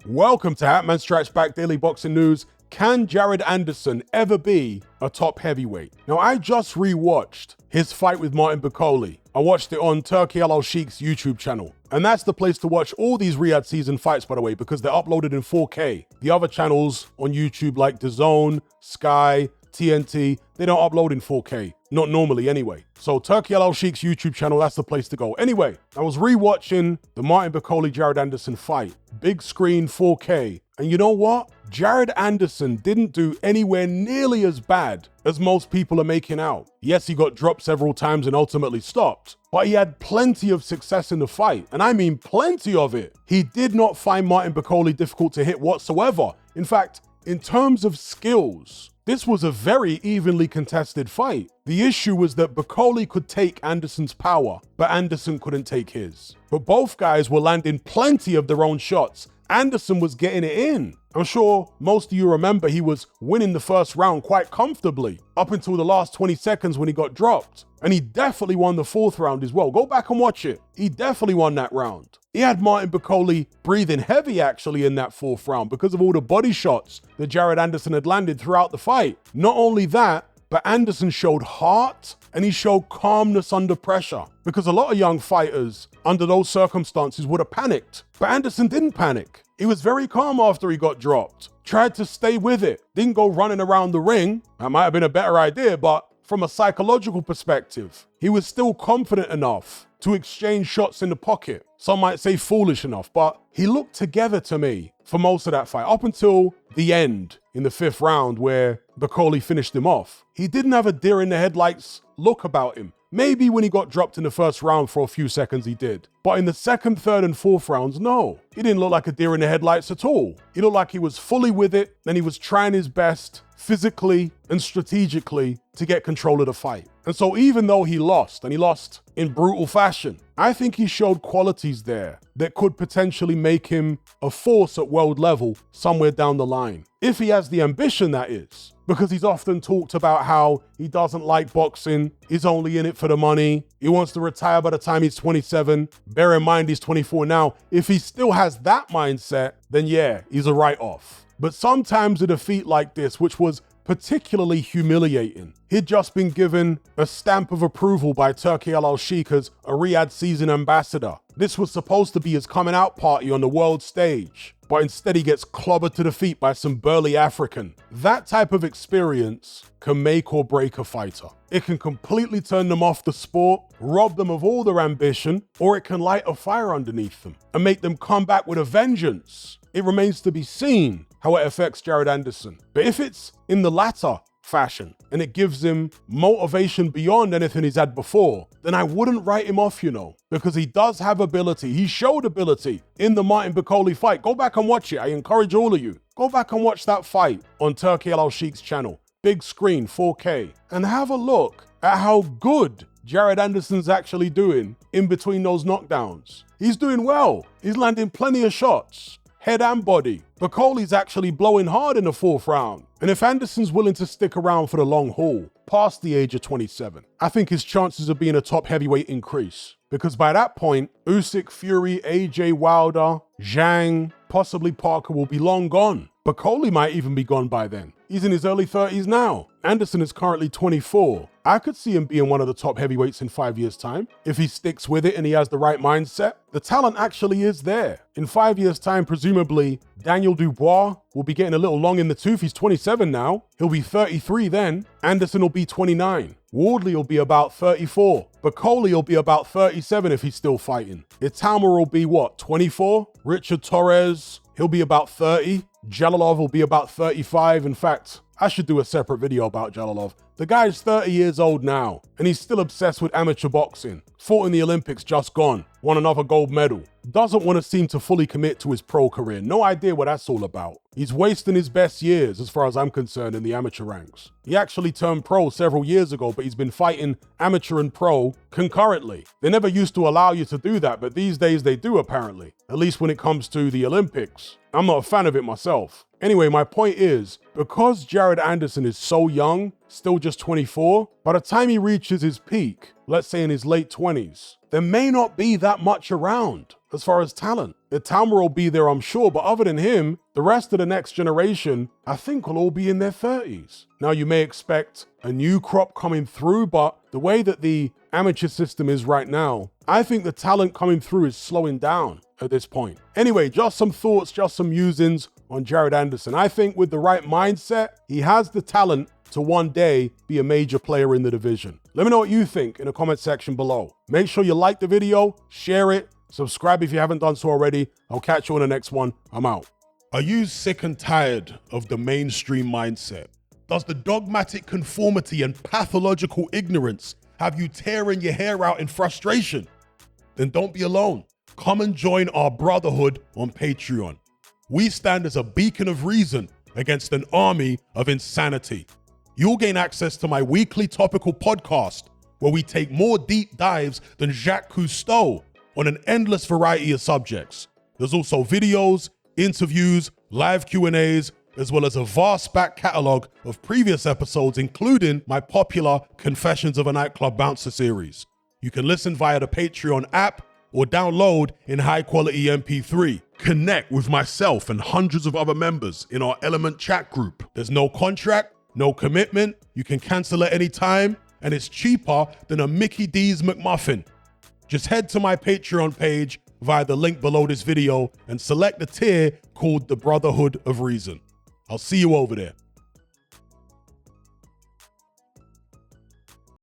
Welcome to Hatman Strikes Back Daily Boxing News. Can Jared Anderson ever be a top heavyweight? Now, I just rewatched his fight with Martin Bakole. I watched it on Turki Al-Sheikh's YouTube channel. And that's the place to watch all these Riyadh season fights, by the way, because they're uploaded in 4K. The other channels on YouTube like DAZN, Sky, TNT, they don't upload in 4K. Not normally anyway. So Turki Al-Sheikh's YouTube channel, that's the place to go. Anyway, I was rewatching the Martin Bakole-Jared Anderson fight. Big screen, 4K. And you know what? Jared Anderson didn't do anywhere nearly as bad as most people are making out. Yes, he got dropped several times and ultimately stopped, but he had plenty of success in the fight. And I mean plenty of it. He did not find Martin Bakole difficult to hit whatsoever. In fact, in terms of skills, this was a very evenly contested fight. The issue was that Bakole could take Anderson's power, but Anderson couldn't take his. But both guys were landing plenty of their own shots. Anderson was getting it in. I'm sure most of you remember he was winning the first round quite comfortably up until the last 20 seconds when he got dropped. And he definitely won the fourth round as well. Go back and watch it. He definitely won that round. He had Martin Bakole breathing heavy actually in that fourth round because of all the body shots that Jared Anderson had landed throughout the fight. Not only that, but Anderson showed heart and he showed calmness under pressure, because a lot of young fighters under those circumstances would have panicked. But Anderson didn't panic. He was very calm after he got dropped, tried to stay with it, didn't go running around the ring. That might have been a better idea, but from a psychological perspective, he was still confident enough to exchange shots in the pocket. Some might say foolish enough, but he looked together to me for most of that fight, up until the end in the fifth round where Bakole finished him off. He didn't have a deer in the headlights look about him. Maybe when he got dropped in the first round for a few seconds he did. But in the second, third, and fourth rounds, no. He didn't look like a deer in the headlights at all. He looked like he was fully with it, and he was trying his best physically and strategically to get control of the fight. And so even though he lost, and he lost in brutal fashion, I think he showed qualities there that could potentially make him a force at world level somewhere down the line. If he has the ambition, that is. Because he's often talked about how he doesn't like boxing, he's only in it for the money, he wants to retire by the time he's 27. Bear in mind he's 24 now. If he still has that mindset, then yeah, he's a write-off. But sometimes a defeat like this, which was particularly humiliating, he'd just been given a stamp of approval by Turki Al-Sheikh as a Riyadh season ambassador. This was supposed to be his coming out party on the world stage, but instead he gets clobbered to defeat by some burly African. That type of experience can make or break a fighter. It can completely turn them off the sport, rob them of all their ambition, or it can light a fire underneath them and make them come back with a vengeance. It remains to be seen how it affects Jared Anderson. But if it's in the latter fashion and it gives him motivation beyond anything he's had before, then I wouldn't write him off, because he does have ability. He showed ability in the Martin Bakole fight. Go back and watch it. I encourage all of you. Go back and watch that fight on Turki Al-Sheikh's channel. Big screen, 4K. And have a look at how good Jared Anderson's actually doing in between those knockdowns. He's doing well. He's landing plenty of shots, head and body. Bakole's actually blowing hard in the fourth round. And if Anderson's willing to stick around for the long haul, past the age of 27, I think his chances of being a top heavyweight increase. Because by that point, Usyk, Fury, AJ Wilder, Zhang, possibly Parker will be long gone. Bakole might even be gone by then. He's in his early 30s now. Anderson is currently 24. I could see him being one of the top heavyweights in 5 years' time. If he sticks with it and he has the right mindset, the talent actually is there. In 5 years' time, presumably, Daniel Dubois will be getting a little long in the tooth. He's 27 now. He'll be 33 then. Anderson will be 29. Wardley will be about 34. Bakole will be about 37 if he's still fighting. Itama will be what, 24? Richard Torres, he'll be about 30. Jalolov will be about 35. In fact, I should do a separate video about Jalolov. The guy's 30 years old now, and he's still obsessed with amateur boxing. Fought in the Olympics, just gone. Won another gold medal. Doesn't want to seem to fully commit to his pro career. No idea what that's all about. He's wasting his best years, as far as I'm concerned, in the amateur ranks. He actually turned pro several years ago, but he's been fighting amateur and pro concurrently. They never used to allow you to do that, but these days they do apparently. At least when it comes to the Olympics. I'm not a fan of it myself. Anyway, my point is, because Jared Anderson is so young, still just 24, by the time he reaches his peak, let's say in his late 20s, there may not be that much around as far as talent. Itama will be there, I'm sure, but other than him, the rest of the next generation, I think, will all be in their 30s. Now, you may expect a new crop coming through, but the way that the amateur system is right now, I think the talent coming through is slowing down at this point. Anyway, just some thoughts, just some musings on Jared Anderson. I think with the right mindset, he has the talent to one day be a major player in the division. Let me know what you think in the comment section below. Make sure you like the video, share it, subscribe if you haven't done so already. I'll catch you on the next one. I'm out. Are you sick and tired of the mainstream mindset? Does the dogmatic conformity and pathological ignorance have you tearing your hair out in frustration? Then don't be alone. Come and join our brotherhood on Patreon. We stand as a beacon of reason against an army of insanity. You'll gain access to my weekly topical podcast, where we take more deep dives than Jacques Cousteau on an endless variety of subjects. There's also videos, interviews, live Q&As, as well as a vast back catalog of previous episodes, including my popular Confessions of a Nightclub Bouncer series. You can listen via the Patreon app or download in high-quality MP3. Connect with myself and hundreds of other members in our Element chat group. There's no contract, no commitment, you can cancel at any time, and it's cheaper than a Mickey D's McMuffin. Just head to my Patreon page via the link below this video and select the tier called the Brotherhood of Reason. I'll see you over there.